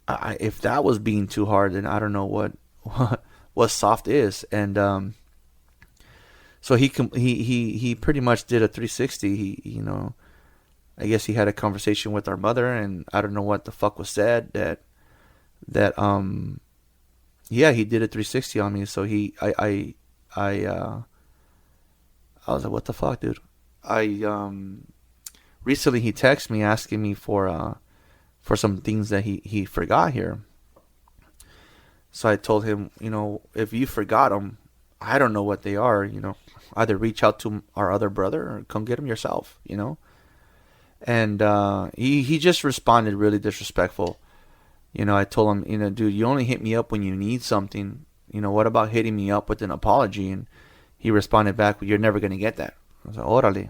Speaker 2: if that was being too hard, then I don't know what soft is, and so he pretty much did a 360. I guess he had a conversation with our mother, and I don't know what the fuck was said that yeah, he did a 360 on me. So I was like, what the fuck, dude? Recently he texted me asking me for some things that he forgot here. So I told him, if you forgot them, I don't know what they are. Either reach out to our other brother or come get them yourself. And he just responded really disrespectful. I told him, dude, you only hit me up when you need something. What about hitting me up with an apology? And he responded back, well, you're never going to get that. I was like, orale.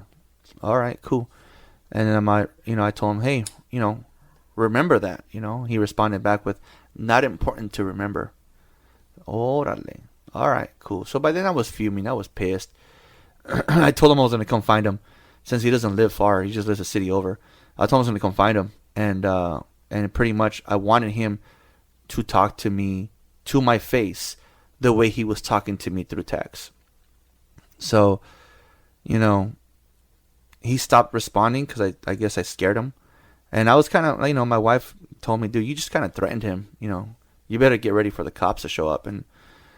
Speaker 2: All right, cool. And then I told him, hey, remember that. He responded back with, not important to remember. Orale. All right, cool. So by then I was fuming. I was pissed. I told him I was going to come find him. Since he doesn't live far, he just lives a city over. I told him I was going to come find him. And pretty much I wanted him to talk to me to my face the way he was talking to me through text. So, he stopped responding because I guess I scared him. And I was kind of, my wife told me, dude, you just kind of threatened him. You better get ready for the cops to show up. And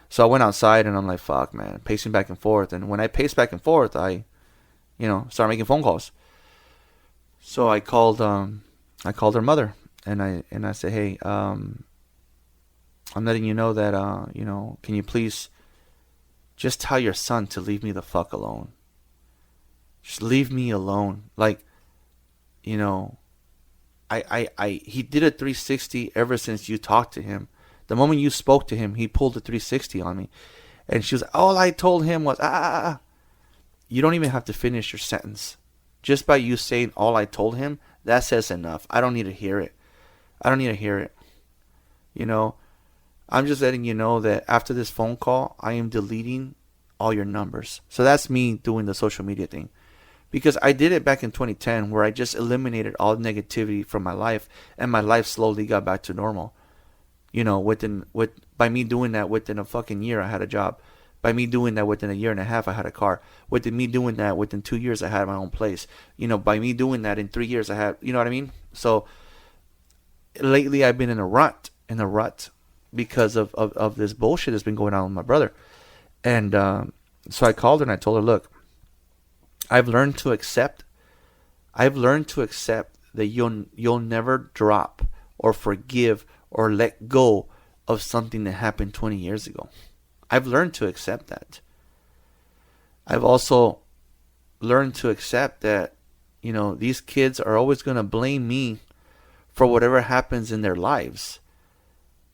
Speaker 2: so I went outside and I'm like, fuck, man, pacing back and forth. And when I pace back and forth, I start making phone calls. So I called her mother, and I said, hey, I'm letting you know that, can you please just tell your son to leave me the fuck alone. Just leave me alone. Like, he did a 360 ever since you talked to him. The moment you spoke to him, he pulled a 360 on me. And she was, all I told him was, You don't even have to finish your sentence. Just by you saying all I told him, that says enough. I don't need to hear it. I'm just letting you know that after this phone call, I am deleting all your numbers. So that's me doing the social media thing. Because I did it back in 2010 where I just eliminated all negativity from my life, and my life slowly got back to normal. By me doing that, within a fucking year, I had a job. By me doing that, within a year and a half, I had a car. Within me doing that, within 2 years, I had my own place. By me doing that, in 3 years, I had, you know what I mean? So lately, I've been in a rut because of this bullshit that's been going on with my brother. And so I called her and I told her, look, I've learned to accept that you'll never drop or forgive or let go of something that happened 20 years ago. I've learned to accept that. I've also learned to accept that, these kids are always going to blame me for whatever happens in their lives.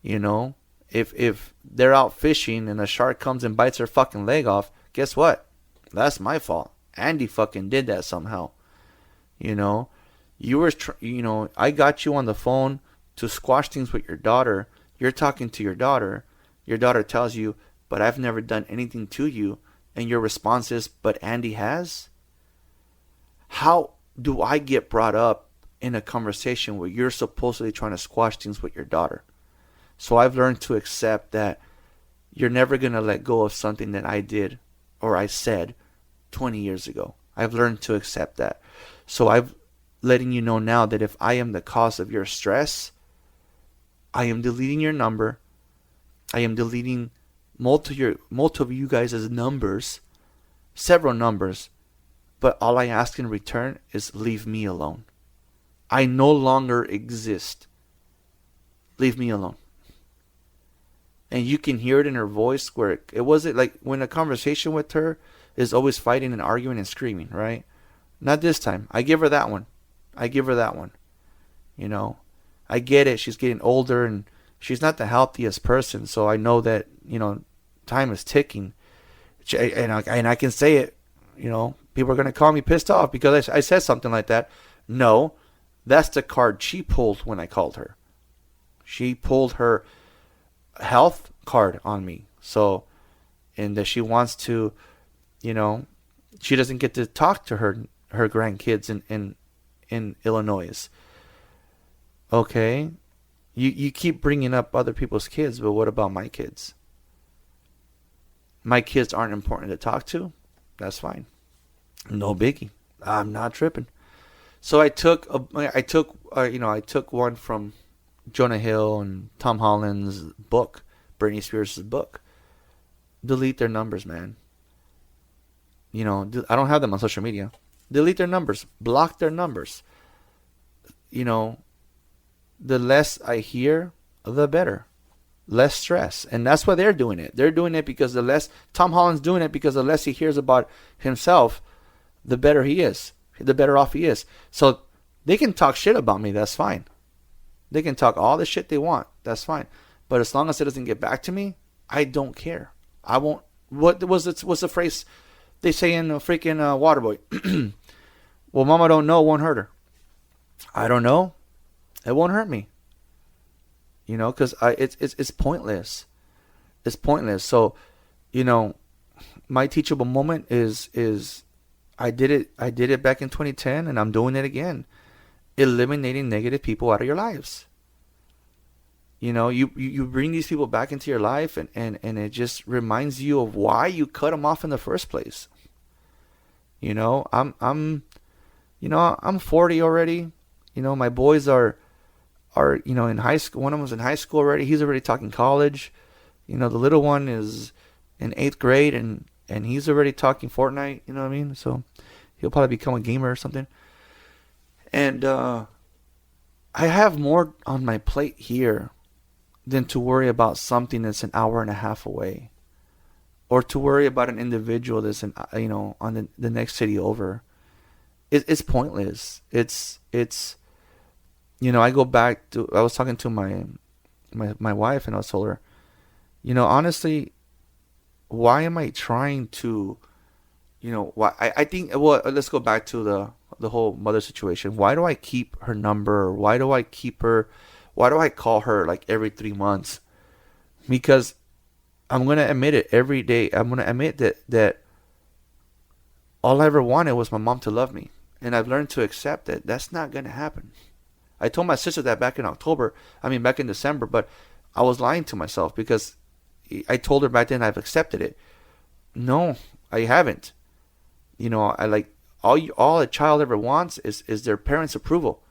Speaker 2: If they're out fishing and a shark comes and bites their fucking leg off, guess what? That's my fault. Andy fucking did that somehow. You were, I got you on the phone to squash things with your daughter. You're talking to your daughter. Your daughter tells you, but I've never done anything to you. And your response is, but Andy has? How do I get brought up in a conversation where you're supposedly trying to squash things with your daughter? So I've learned to accept that you're never going to let go of something that I did or I said 20 years ago. I've learned to accept that. So I'm letting you know now that if I am the cause of your stress, I am deleting your number. I am deleting most of you guys' numbers, several numbers, but all I ask in return is leave me alone. I no longer exist. Leave me alone. And you can hear it in her voice where it wasn't like when a conversation with her is always fighting and arguing and screaming, right? Not this time. I give her that one. I get it. She's getting older and she's not the healthiest person. So I know that, time is ticking. And I can say it, people are going to call me pissed off because I said something like that. No, that's the card she pulled when I called her. She pulled her health card on me. So, and that she wants to, she doesn't get to talk to her grandkids in Illinois. Okay, you keep bringing up other people's kids, but what about my kids? My kids aren't important to talk to. That's fine, no biggie. I'm not tripping. So I took one from Jonah Hill and Tom Holland's book, Britney Spears' book. Delete their numbers, man. I don't have them on social media. Delete their numbers. Block their numbers. The less I hear, the better. Less stress. And that's why they're doing it. They're doing it because Tom Holland's doing it because the less he hears about himself, the better he is. The better off he is. So they can talk shit about me. That's fine. They can talk all the shit they want. That's fine. But as long as it doesn't get back to me, I don't care. I won't. What's the phrase they say in freaking Waterboy? Well, Mama don't know won't hurt her. I don't know. It won't hurt me. Because it's pointless. It's pointless. So, my teachable moment is I did it back in 2010, and I'm doing it again. Eliminating negative people out of your lives. You bring these people back into your life, and it just reminds you of why you cut them off in the first place. I'm 40 already. My boys are in high school. One of them's in high school already. He's already talking college. The little one is in 8th grade, and he's already talking Fortnite. You know what I mean? So he'll probably become a gamer or something. And I have more on my plate here than to worry about something that's an hour and a half away, or to worry about an individual that's on the next city over. It's pointless. It's I go back to, I was talking to my wife, and I was told her, honestly, why am I trying to, why I think, well, let's go back to the whole mother situation. Why do I keep her number? Why do I call her like every 3 months? Because I'm going to admit it every day. I'm going to admit that all I ever wanted was my mom to love me. And I've learned to accept that that's not going to happen. I told my sister that back in December, but I was lying to myself because I told her back then I've accepted it. No, I haven't. I like all a child ever wants is their parents' approval.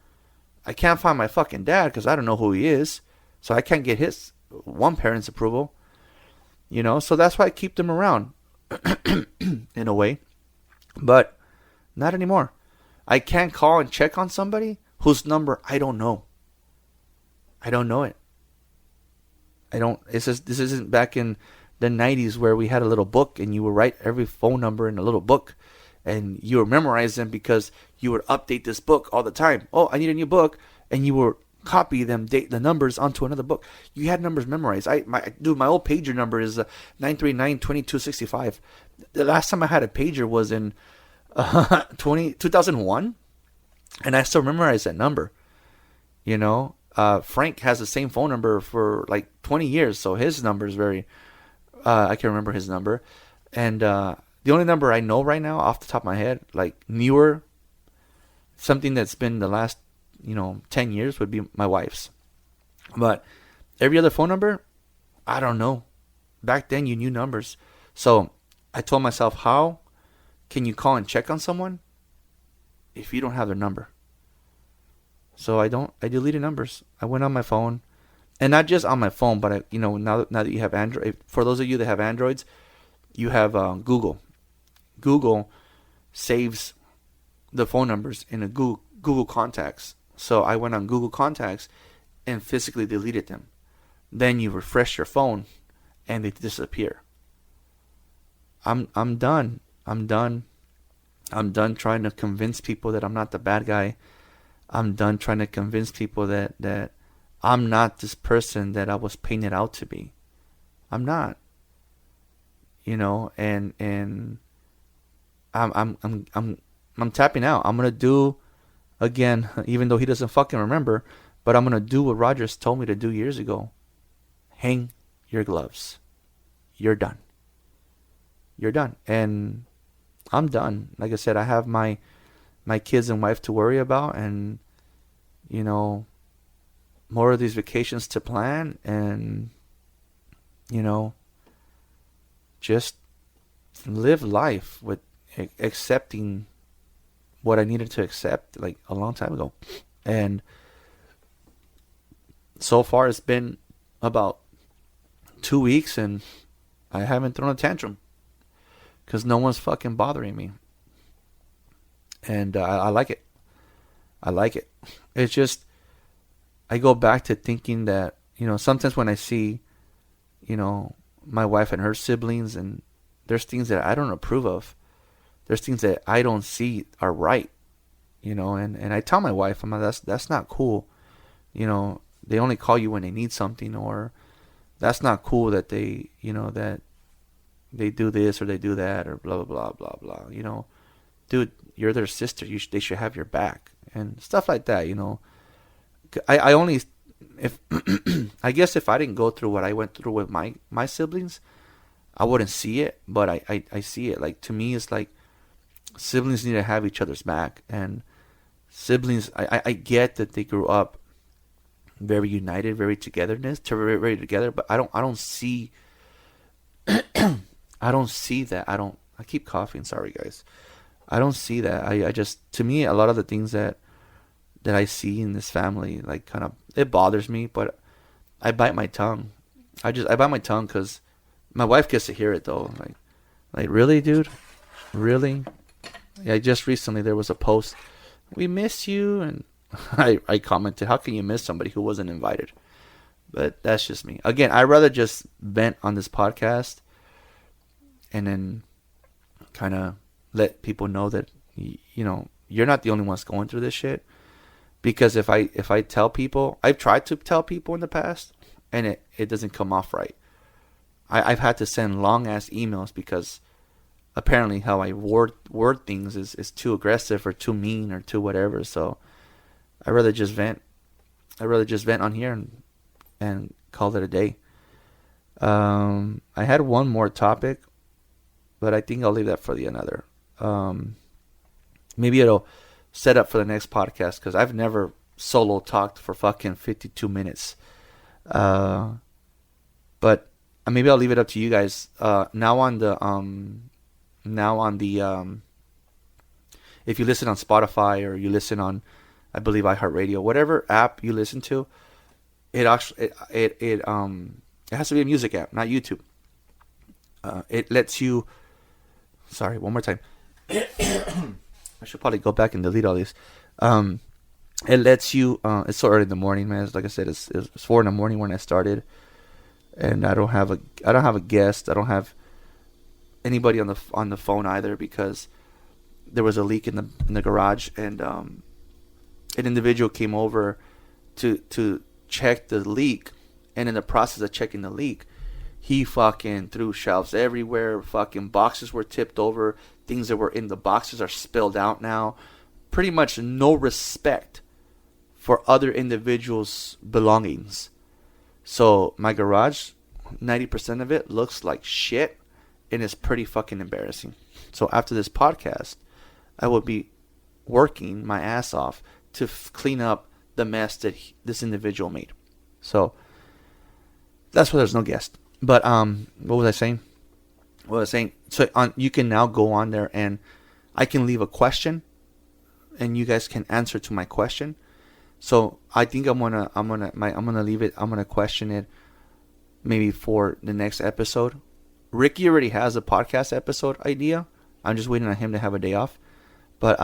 Speaker 2: I can't find my fucking dad because I don't know who he is, so I can't get his one parent's approval. So that's why I keep them around in a way, but not anymore. I can't call and check on somebody whose number I don't know. I don't know it. This isn't back in the 90s where we had a little book and you would write every phone number in a little book and you would memorize them because you would update this book all the time. Oh, I need a new book. And you would copy them, date the numbers onto another book. You had numbers memorized. My old pager number is 939-2265. The last time I had a pager was in 2001. And I still memorize that number. Frank has the same phone number for like 20 years. So his number is very, I can remember his number. And the only number I know right now off the top of my head, like newer, something that's been the last, 10 years would be my wife's. But every other phone number, I don't know. Back then you knew numbers. So I told myself, how can you call and check on someone if you don't have their number? So I deleted numbers. I went on my phone, and not just on my phone, but now that you have Android, for those of you that have Androids, you have Google. Google saves the phone numbers in a Google Contacts. So I went on Google Contacts and physically deleted them. Then you refresh your phone, and they disappear. I'm done. I'm done trying to convince people that I'm not the bad guy. I'm done trying to convince people that I'm not this person that I was painted out to be. I'm not. You know, and I'm tapping out. I'm gonna do again, even though he doesn't fucking remember, but I'm gonna do what Rogers told me to do years ago. Hang your gloves. You're done. You're done. And I'm done. Like I said, I have my kids and wife to worry about, and you know, more of these vacations to plan, and you know, just live life with accepting what I needed to accept like a long time ago. And so far it's been about 2 weeks and I haven't thrown a tantrum because no one's fucking bothering me. And I like it. I like it. It's just, I go back to thinking that, you know, sometimes when I see, you know, my wife and her siblings, and there's things that I don't approve of. There's things that I don't see are right, you know, and I tell my wife, I'm like, that's not cool. You know, they only call you when they need something, or that's not cool that they, you know, that they do this or they do that or blah, blah, blah, blah, blah. You know, dude, you're their sister. They should have your back and stuff like that, you know. I only, if, I guess if I didn't go through what I went through with my siblings, I wouldn't see it, but I see it. Like, to me, it's like siblings need to have each other's back. And siblings, I get that they grew up very united, very very together, but I don't see I don't see that. I keep coughing, sorry guys. I don't see that. I just, to me, a lot of the things that I see in this family, like, kind of, it bothers me, but I bite my tongue. I bite my tongue because my wife gets to hear it though. Like really, dude? Really? Yeah, just recently there was a post, we miss you, and I commented, how can you miss somebody who wasn't invited? But that's just me. Again, I'd rather just vent on this podcast and then kind of let people know that, you know, you're not the only ones going through this shit. Because if I tell people, I've tried to tell people in the past, and it doesn't come off right. I've had to send long ass emails because apparently how I word things is too aggressive or too mean or too whatever. So I'd rather just vent. I'd rather just vent on here and call it a day. I had one more topic, but I think I'll leave that for the another. Maybe it'll set up for the next podcast, because I've never solo talked for fucking 52 minutes. But maybe I'll leave it up to you guys. Now on the if you listen on Spotify or you listen on, I believe, iHeartRadio, whatever app you listen to, it actually it has to be a music app, not YouTube. It lets you. Sorry, one more time. I should probably go back and delete all these. It lets you. It's so early in the morning, man. Like I said, it's 4 in the morning when I started, and I don't have a guest. I don't have anybody on the phone either, because there was a leak in the garage, and an individual came over to check the leak, and in the process of checking the leak, he fucking threw shelves everywhere. Fucking boxes were tipped over. Things that were in the boxes are spilled out now. Pretty much no respect for other individuals' belongings. So my garage, 90% of it looks like shit, and it's pretty fucking embarrassing. So after this podcast, I will be working my ass off to clean up the mess that this individual made. So that's why there's no guest. But what was I saying? So you can now go on there, and I can leave a question, and you guys can answer to my question. So I think I'm gonna leave it. I'm gonna question it maybe for the next episode. Ricky already has a podcast episode idea. I'm just waiting on him to have a day off. But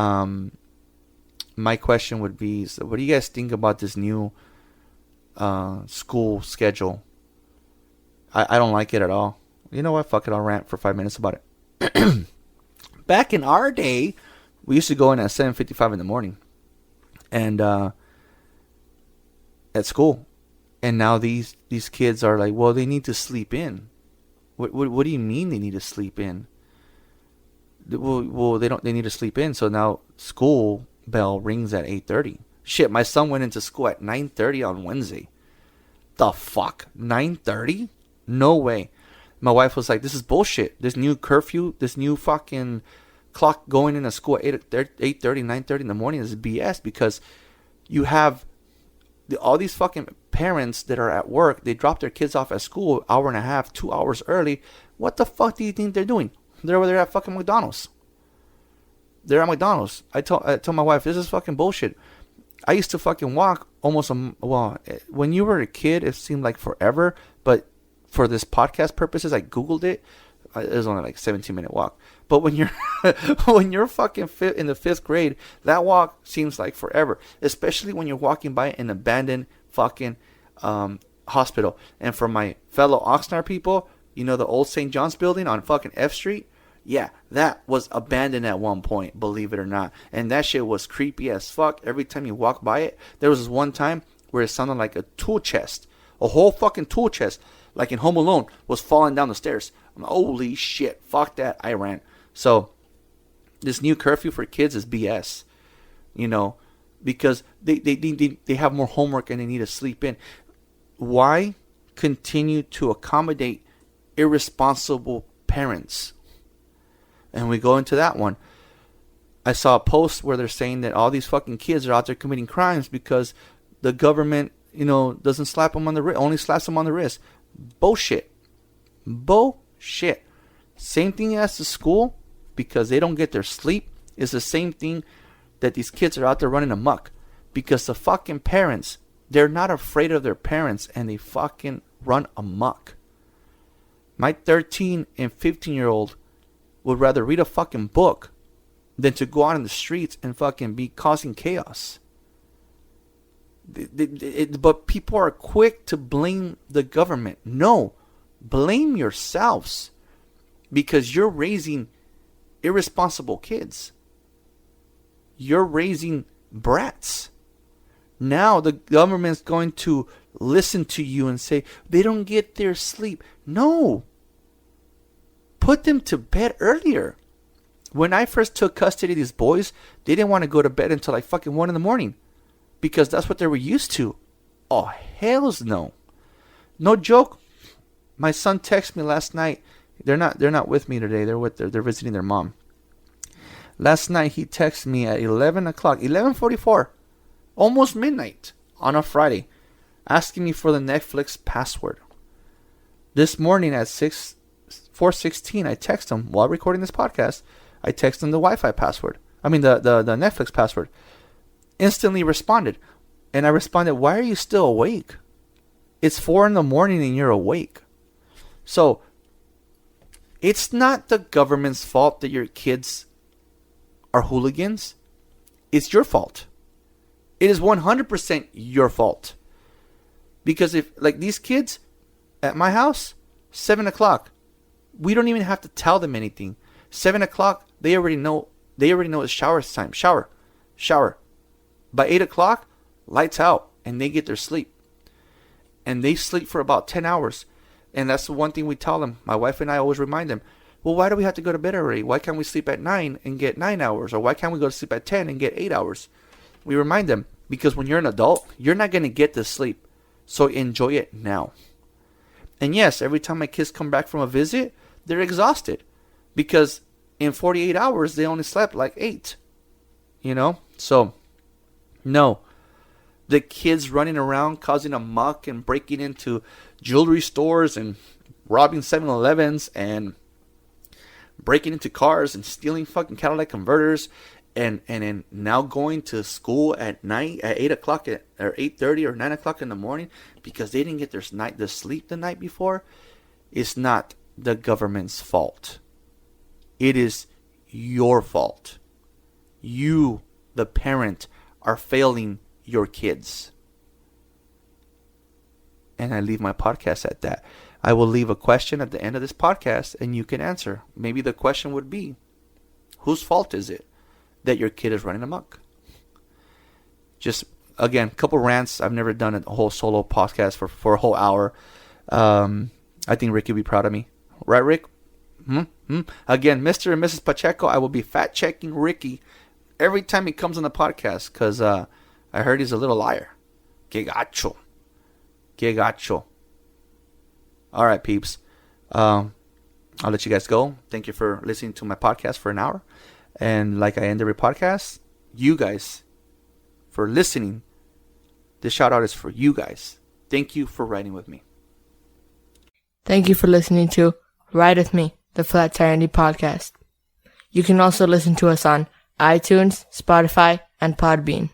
Speaker 2: my question would be, so what do you guys think about this new school schedule? I don't like it at all. You know what? Fuck it. I'll rant for 5 minutes about it. Back in our day, we used to go in at 7:55 in the morning, and at school, And now these kids are like, well, they need to sleep in. What do you mean they need to sleep in? Well, they need to sleep in. So now school bell rings at 8:30. Shit, my son went into school at 9:30 on Wednesday. The fuck? 9:30? No way. My wife was like, this is bullshit. This new curfew, this new fucking clock going into school at 8:30, 9:30 in the morning is BS, because you have all these fucking parents that are at work. They drop their kids off at school hour and a half, 2 hours early. What the fuck do you think they're doing? They're over there at fucking McDonald's. They're at McDonald's. I told my wife, this is fucking bullshit. I used to fucking walk almost when you were a kid, it seemed like forever, but for this podcast purposes, I Googled it. It was only like 17-minute walk. But when you're when you're fucking in the 5th grade, that walk seems like forever, especially when you're walking by an abandoned fucking hospital. And for my fellow Oxnard people, you know the old St. John's building on fucking F Street? Yeah, that was abandoned at one point, believe it or not. And that shit was creepy as fuck. Every time you walk by it, there was this one time where it sounded like a tool chest. A whole fucking tool chest, like in Home Alone, was falling down the stairs. I'm like, holy shit, fuck that, I ran. So, this new curfew for kids is BS. You know, because they have more homework and they need to sleep in. Why continue to accommodate irresponsible parents? And we go into that one. I saw a post where they're saying that all these fucking kids are out there committing crimes because the government, you know, doesn't slap them on the wrist, only slaps them on the wrist. Bullshit. Bullshit. Same thing as the school, because they don't get their sleep, is the same thing that these kids are out there running amok. Because the fucking parents, they're not afraid of their parents and they fucking run amok. My 13 and 15-year-old would rather read a fucking book than to go out in the streets and fucking be causing chaos. But people are quick to blame the government. No, blame yourselves, because you're raising irresponsible kids. You're raising brats. Now the government's going to listen to you and say they don't get their sleep. No. Put them to bed earlier. When I first took custody of these boys, they didn't want to go to bed until like fucking 1 a.m. because that's what they were used to. Oh, hells no. No joke. My son texted me last night. They're not with me today. They're visiting their mom. Last night he texted me at 11 o'clock, 11:44, almost midnight on a Friday, asking me for the Netflix password. This morning at 4:16, I text him while recording this podcast. I text him the Wi-Fi password. I mean the Netflix password. Instantly responded, and I responded, "Why are you still awake? It's 4 a.m. and you're awake." So it's not the government's fault that your kids are hooligans. It's your fault. It is 100% your fault. Because if, like, these kids at my house, 7 o'clock, we don't even have to tell them anything. 7 o'clock, they already know it's shower time. Shower. By 8 o'clock, lights out, and they get their sleep. And they sleep for about 10 hours. And that's the one thing we tell them. My wife and I always remind them, well, why do we have to go to bed early? Why can't we sleep at 9 and get 9 hours? Or why can't we go to sleep at 10 and get 8 hours? We remind them, because when you're an adult, you're not going to get the sleep. So enjoy it now. And yes, every time my kids come back from a visit, they're exhausted. Because in 48 hours, they only slept like 8. You know? So, no. The kids running around causing a muck and breaking into jewelry stores and robbing 7-Elevens and breaking into cars and stealing fucking Cadillac converters and now going to school at night at 8 o'clock or 8:30 or 9 o'clock in the morning because they didn't get their sleep the night before. It's not the government's fault. It is your fault. You, the parent, are failing your kids. And I leave my podcast at that. I will leave a question at the end of this podcast and you can answer. Maybe the question would be, whose fault is it that your kid is running amok? Just again, couple rants. I've never done a whole solo podcast for a whole hour. I think Ricky would be proud of me. Right, Rick? Again, Mr. and Mrs. Pacheco, I will be fact-checking Ricky every time he comes on the podcast because I heard he's a little liar. Que gacho. Que gacho. All right, peeps. I'll let you guys go. Thank you for listening to my podcast for an hour. And like I end every podcast, you guys, for listening, this shout out is for you guys. Thank you for riding with me.
Speaker 3: Thank you for listening to Ride With Me, the Flat Tire Indie Podcast. You can also listen to us on iTunes, Spotify, and Podbean.